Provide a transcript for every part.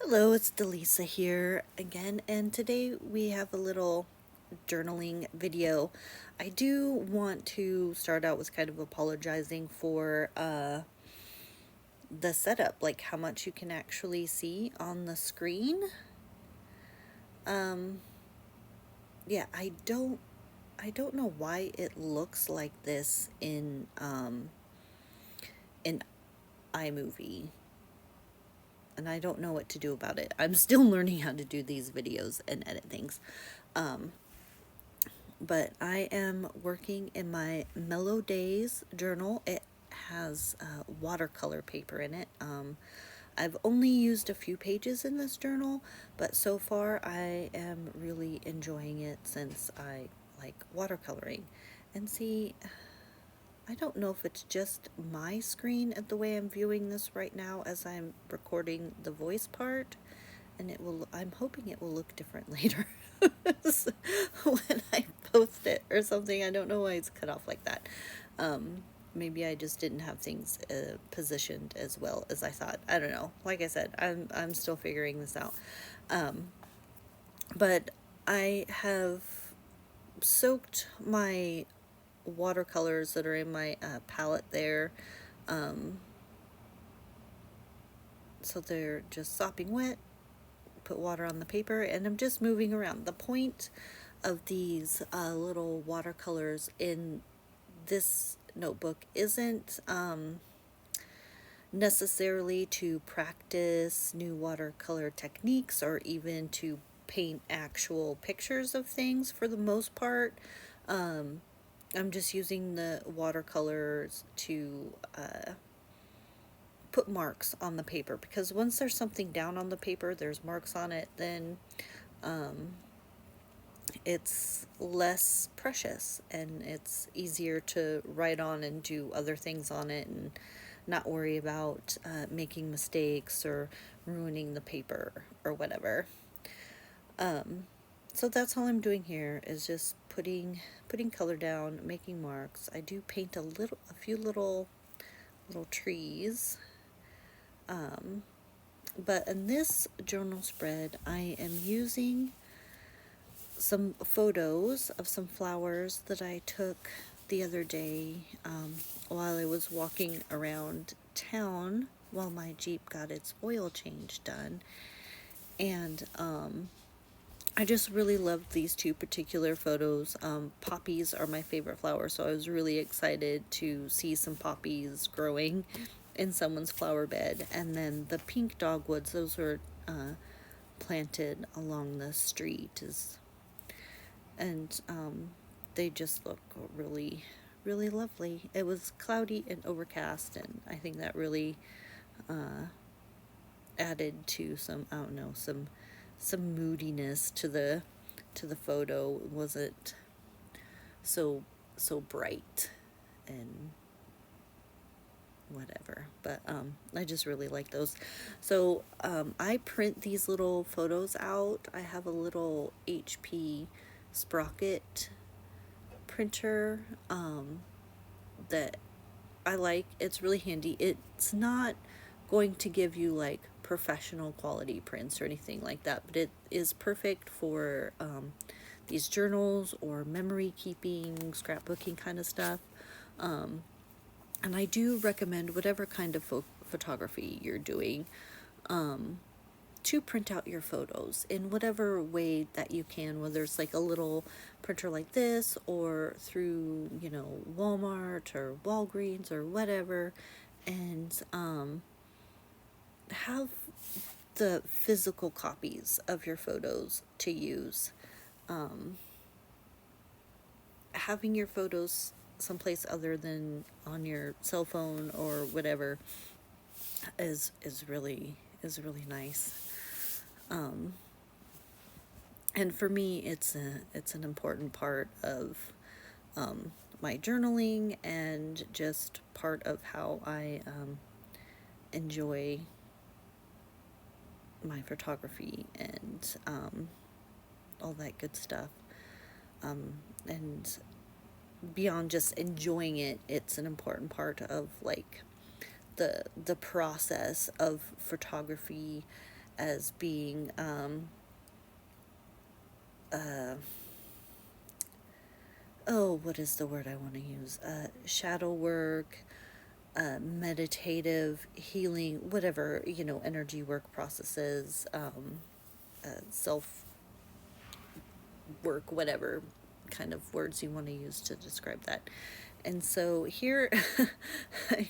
Hello, it's Delisa here again, and today we have a little journaling video. I do want to start out with kind of apologizing for the setup, like how much you can actually see on the screen. Um, yeah, I don't know why it looks like this in iMovie, and I don't know what to do about it. I'm still learning how to do these videos and edit things. Um, but I am working in my Mellow Days journal. It has watercolor paper in it. I've only used a few pages in this journal, but so far I am really enjoying it since I like watercoloring. And see, I don't know if it's just my screen at the way I'm viewing this right now as I'm recording the voice part, and I'm hoping it will look different later when I post it or something. I don't know why it's cut off like that. um Maybe I just didn't have things positioned as well as I thought. I don't know. Like I said, I'm still figuring this out. um but I have soaked my watercolors that are in my palette there, um so they're just sopping wet. Put water on the paper, and I'm just moving around. The point of these little watercolors in this notebook isn't necessarily to practice new watercolor techniques or even to paint actual pictures of things for the most part. Um, I'm just using the watercolors to put marks on the paper, because once there's something down on the paper, there's marks on it, then um, it's less precious and it's easier to write on and do other things on it and not worry about making mistakes or ruining the paper or whatever. Um, so that's all I'm doing here is just putting color down, making marks. I do paint a few little trees. Um, but in this journal spread, I am using some photos of some flowers that I took the other day while I was walking around town while my Jeep got its oil change done. And I just really loved these two particular photos. Poppies are my favorite flower, so I was really excited to see some poppies growing in someone's flower bed. And then the pink dogwoods, those were planted along the street, and they just look really, really lovely. It was cloudy and overcast, and I think that really added to some, I don't know, some moodiness to the photo. It wasn't so bright and whatever, but I just really like those. So I print these little photos out. I have a little HP Sprocket printer that I like. It's really handy. It's not going to give you like professional quality prints or anything like that, but it is perfect for these journals or memory keeping, scrapbooking kind of stuff. And I do recommend whatever kind of photography you're doing, to print out your photos in whatever way that you can, whether it's like a little printer like this or through, Walmart or Walgreens or whatever, and have the physical copies of your photos to use. Um, Having your photos someplace other than on your cell phone or whatever is really nice. Um, and for me, it's an important part of my journaling and just part of how I enjoy my photography and all that good stuff. And beyond just enjoying it, it's an important part of like the process of photography as being oh, what is the word I want to use? Shadow work, meditative healing, whatever, energy work processes, self work, whatever kind of words you want to use to describe that. And so here, I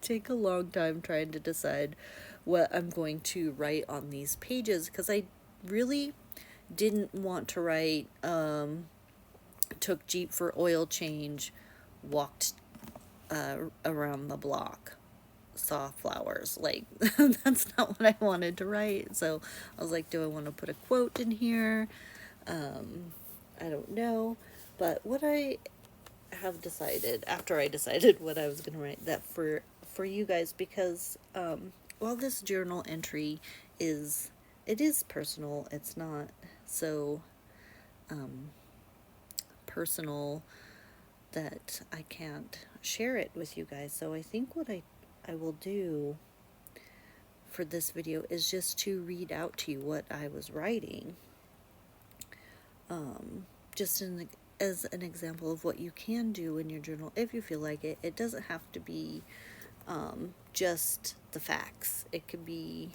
take a long time trying to decide what I'm going to write on these pages, because I really didn't want to write, took Jeep for oil change, walked around the block, saw flowers. Like, that's not what I wanted to write. So I was like, do I want to put a quote in here? I don't know. But what I have decided, after I decided what I was going to write, that for you guys, because while this journal entry it is personal, it's not so personal that I can't share it with you guys. So I think what I will do for this video is just to read out to you what I was writing, just as an example of what you can do in your journal if you feel like it. It doesn't have to be just the facts. It could be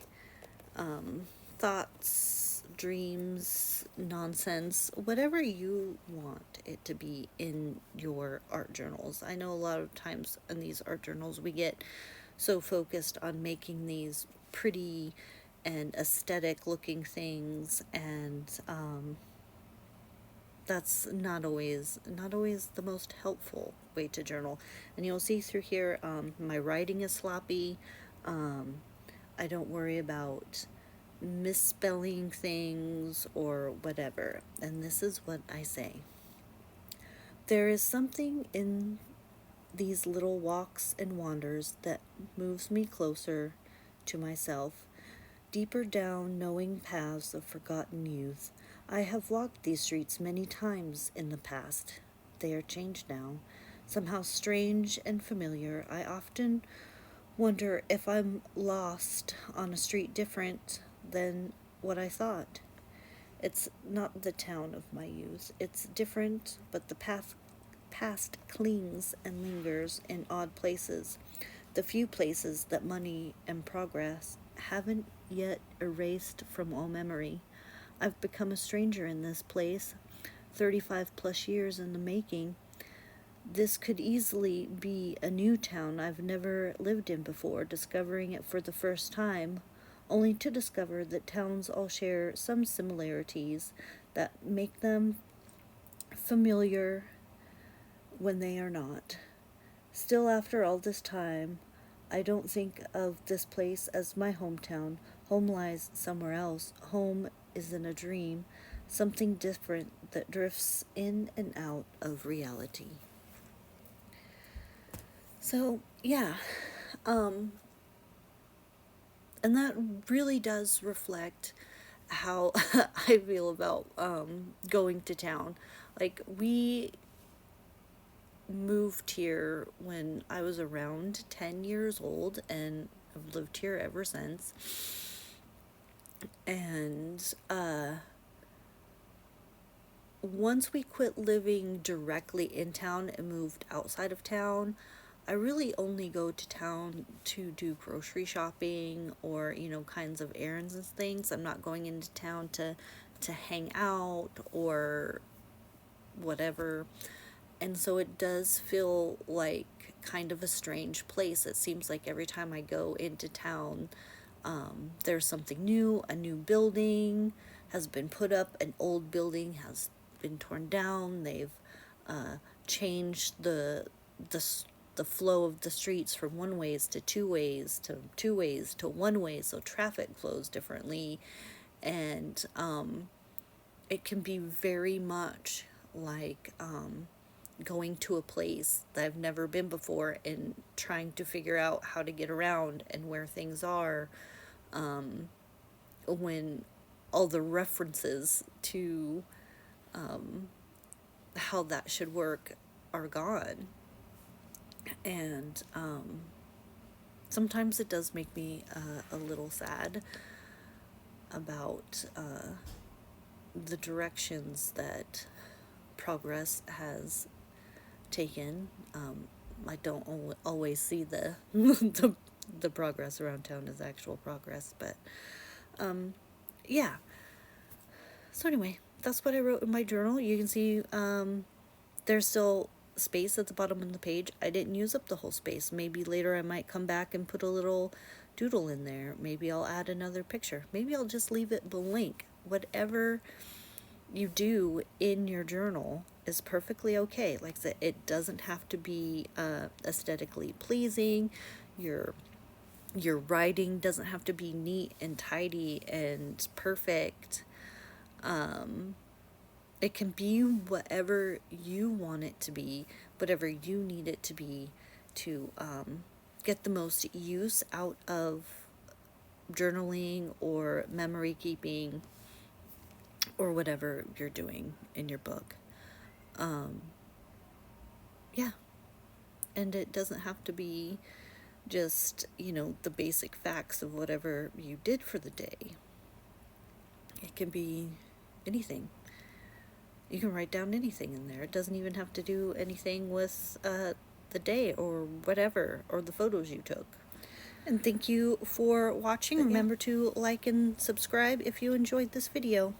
thoughts, dreams, nonsense, whatever you want it to be in your art journals. I know a lot of times in these art journals we get so focused on making these pretty and aesthetic looking things, and that's not always the most helpful way to journal. And you'll see through here, my writing is sloppy. I don't worry about misspelling things or whatever. And this is what I say: there is something in these little walks and wanders that moves me closer to myself, deeper down knowing paths of forgotten youth. I have walked these streets many times in the past. They are changed now, somehow strange and familiar. I often wonder if I'm lost on a street different than what I thought. It's not the town of my youth. It's different, but the past clings and lingers in odd places, the few places that money and progress haven't yet erased from all memory. I've become a stranger in this place, 35 plus years in the making. This could easily be a new town I've never lived in before, discovering it for the first time, only to discover that towns all share some similarities that make them familiar when they are not. Still, after all this time, I don't think of this place as my hometown. Home lies somewhere else. Home is in a dream, something different that drifts in and out of reality. So, yeah, and that really does reflect how I feel about going to town. Like, we moved here when I was around 10 years old, and I've lived here ever since. And once we quit living directly in town and moved outside of town, I really only go to town to do grocery shopping or, kinds of errands and things. I'm not going into town to hang out or whatever. And so it does feel like kind of a strange place. It seems like every time I go into town, there's something new. A new building has been put up, an old building has been torn down. They've changed the flow of the streets from one ways to two ways to one way, so traffic flows differently. And it can be very much like going to a place that I've never been before and trying to figure out how to get around and where things are, when all the references to how that should work are gone. And sometimes it does make me a little sad, about the directions that progress has taken. I don't always see the the progress around town as actual progress, but yeah. So anyway, that's what I wrote in my journal. You can see there's still space at the bottom of the page. I didn't use up the whole space. Maybe later I might come back and put a little doodle in there. Maybe I'll add another picture. Maybe I'll just leave it blank. Whatever you do in your journal is perfectly okay. Like I said, it doesn't have to be aesthetically pleasing. Your writing doesn't have to be neat and tidy and perfect. It can be whatever you want it to be, whatever you need it to be to get the most use out of journaling or memory keeping or whatever you're doing in your book. Yeah. And it doesn't have to be just, the basic facts of whatever you did for the day. It can be anything. You can write down anything in there. It doesn't even have to do anything with the day or whatever, or the photos you took. And thank you for watching. Remember to like and subscribe if you enjoyed this video.